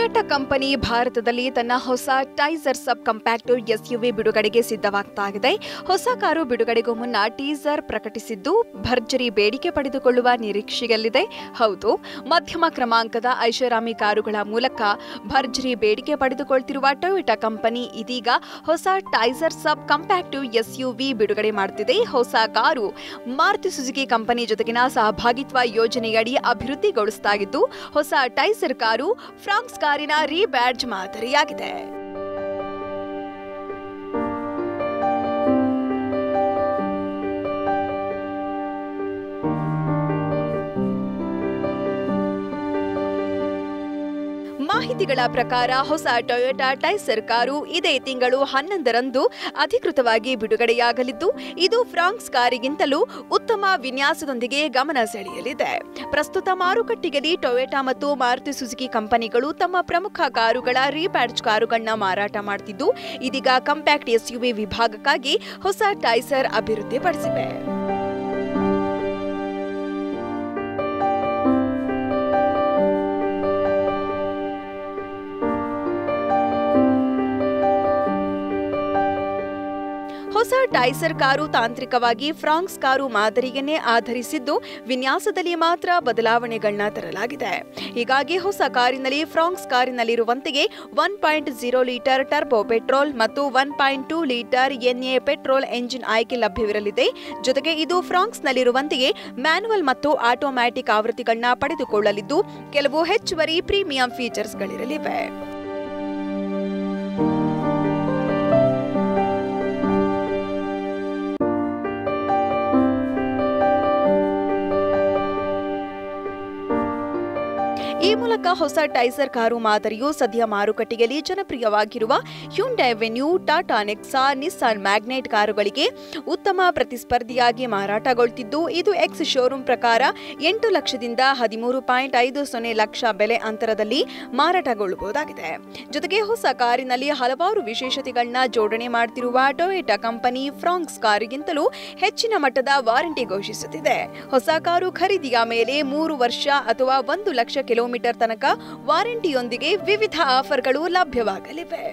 Toyota company ಭಾರತದಲ್ಲಿ ತನ್ನ ಹೊಸ ಟೈಸರ್ ಸಬ್ ಕಾಂಪ್ಯಾಕ್ಟ್ ಎಸ್ಯುವಿ ಬಿಡುಗಡೆಗೆ ಸಿದ್ಧವಾಗ್ತಾ. ಹೊಸ ಕಾರು ಬಿಡುಗಡೆಗೂ ಮುನ್ನ ಟೀಸರ್ ಪ್ರಕಟಿಸಿದ್ದು ಭರ್ಜರಿ ಬೇಡಿಕೆ ಪಡೆದುಕೊಳ್ಳುವ ನಿರೀಕ್ಷೆಯಲ್ಲಿದೆ. ಹೌದು, ಮಧ್ಯಮ ಕ್ರಮಾಂಕದ ಐಷಾರಾಮಿ ಕಾರುಗಳ ಮೂಲಕ ಭರ್ಜರಿ ಬೇಡಿಕೆ ಪಡೆದುಕೊಳ್ತಿರುವ ಟೊಯೋಟಾ ಕಂಪನಿ ಇದೀಗ ಹೊಸ ಟೈಸರ್ ಸಬ್ ಕಾಂಪ್ಯಾಕ್ಟ್ ಎಸ್ಯುವಿ ಬಿಡುಗಡೆ ಮಾಡುತ್ತಿದೆ. ಹೊಸ ಕಾರು ಮಾರುತಿ ಸುಜುಕಿ ಕಂಪನಿ ಜೊತೆಗಿನ ಸಹಭಾಗಿತ್ವ ಯೋಜನೆಯಡಿ ಅಭಿವೃದ್ಧಿಗೊಳಿಸಲಾಗಿದ್ದು, ಹೊಸ ಟೈಸರ್ ಕಾರು ಫ್ರಾಂಕ್ಸ್ ಕಾರಿನ ರೀಬ್ಯಾಡ್ಜ್ ಮಾದರಿಯಾಗಿದೆ. ಮಾಹಿತಿಗಳ ಪ್ರಕಾರ ಹೊಸ ಟೊಯೋಟಾ ಟೈಸರ್ ಕಾರು ಇದೇ ತಿಂಗಳು 11ರಂದು ಅಧಿಕೃತವಾಗಿ ಬಿಡುಗಡೆಯಾಗಲಿದ್ದು, ಇದು ಫ್ರಾಂಕ್ಸ್ ಕಾರಿಗಿಂತಲೂ ಉತ್ತಮ ವಿನ್ಯಾಸದೊಂದಿಗೆ ಗಮನ ಸೆಳೆಯಲಿದೆ. ಪ್ರಸ್ತುತ ಮಾರುಕಟ್ಟೆಯಲ್ಲಿ ಟೊಯೋಟಾ ಮತ್ತು ಮಾರುತಿ ಸುಜುಕಿ ಕಂಪನಿಗಳು ತಮ್ಮ ಪ್ರಮುಖ ಕಾರುಗಳ ರೀಬ್ಯಾಡ್ಜ್ ಕಾರುಗಳನ್ನ ಮಾರಾಟ ಮಾಡುತ್ತಿದ್ದು, ಇದೀಗ ಕಾಂಪ್ಯಾಕ್ಟ್ ಎಸ್ಯುವಿ ವಿಭಾಗಕ್ಕಾಗಿ ಹೊಸ ಟೈಸರ್ ಅಭಿವೃದ್ಧಿಪಡಿಸಿವೆ. ಹೊಸ ಟೈಸರ್ ಕಾರು ತಾಂತ್ರಿಕವಾಗಿ ಫ್ರಾಂಕ್ಸ್ ಕಾರು ಮಾದರಿಯನ್ನೇ ಆಧರಿಸಿದ್ದು, ವಿನ್ಯಾಸದಲ್ಲಿ ಮಾತ್ರ ಬದಲಾವಣೆಗಳನ್ನ ತರಲಾಗಿದೆ. ಹೀಗಾಗಿ ಹೊಸ ಕಾರಿನಲ್ಲಿ ಫ್ರಾಂಕ್ಸ್ ಕಾರಿನಲ್ಲಿರುವಂತೆಯೇ 1.0 ಲೀಟರ್ ಟರ್ಬೋ ಪೆಟ್ರೋಲ್ ಮತ್ತು 1.2 ಲೀಟರ್ ಎನ್ಎ ಪೆಟ್ರೋಲ್ ಎಂಜಿನ್ ಆಯ್ಕೆ ಲಭ್ಯವಿರಲಿದೆ. ಜೊತೆಗೆ ಇದು ಫ್ರಾಂಕ್ಸ್ನಲ್ಲಿರುವಂತೆಯೇ ಮ್ಯಾನ್ಯುವಲ್ ಮತ್ತು ಆಟೋಮ್ಯಾಟಿಕ್ ಆವೃತ್ತಿಗಳನ್ನ ಪಡೆದುಕೊಳ್ಳಲಿದ್ದು, ಕೆಲವು ಹೆಚ್ಚುವರಿ ಪ್ರೀಮಿಯಂ ಫೀಚರ್ಸ್ಗಳಿರಲಿವೆ. ಈ ಮೂಲಕ ಹೊಸ ಟೈಸರ್ ಕಾರು ಮಾದರಿಯು ಸದ್ಯ ಮಾರುಕಟ್ಟೆಯಲ್ಲಿ ಜನಪ್ರಿಯವಾಗಿರುವ Hyundai Venue, Tata Nexa, Nissan Magnite ಕಾರುಗಳಿಗೆ ಉತ್ತಮ ಪ್ರತಿಸ್ಪರ್ಧಿಯಾಗಿ ಮಾರಾಟಗೊಳ್ಳುತ್ತಿದ್ದು, ಇದು ಎಕ್ಸ್ ಶೋರೂಮ್ ಪ್ರಕಾರ 8 ಲಕ್ಷದಿಂದ 13.50 ಲಕ್ಷ ಬೆಲೆ ಅಂತರದಲ್ಲಿ ಮಾರಾಟಗೊಳ್ಳಬಹುದಾಗಿದೆ. ಜೊತೆಗೆ ಹೊಸ ಕಾರಿನಲ್ಲಿ ಹಲವಾರು ವಿಶೇಷತೆಗಳನ್ನ ಜೋಡಣೆ ಮಾಡುತ್ತಿರುವ ಟೊಯೋಟಾ ಕಂಪನಿ ಫ್ರಾಂಕ್ಸ್ ಕಾರಿಗಿಂತಲೂ ಹೆಚ್ಚಿನ ಮಟ್ಟದ ವಾರಂಟಿ ಘೋಷಿಸುತ್ತಿದೆ. ಹೊಸ ಕಾರು ಖರೀದಿಯ ಮೇಲೆ 3 ವರ್ಷ ಅಥವಾ 1 ಲಕ್ಷ ಕಿಲೋಮೀಟರ್ ತನಕ ವಾರಂಟಿಯೊಂದಿಗೆ ವಿವಿಧ ಆಫರ್ಗಳು ಲಭ್ಯವಾಗಲಿವೆ.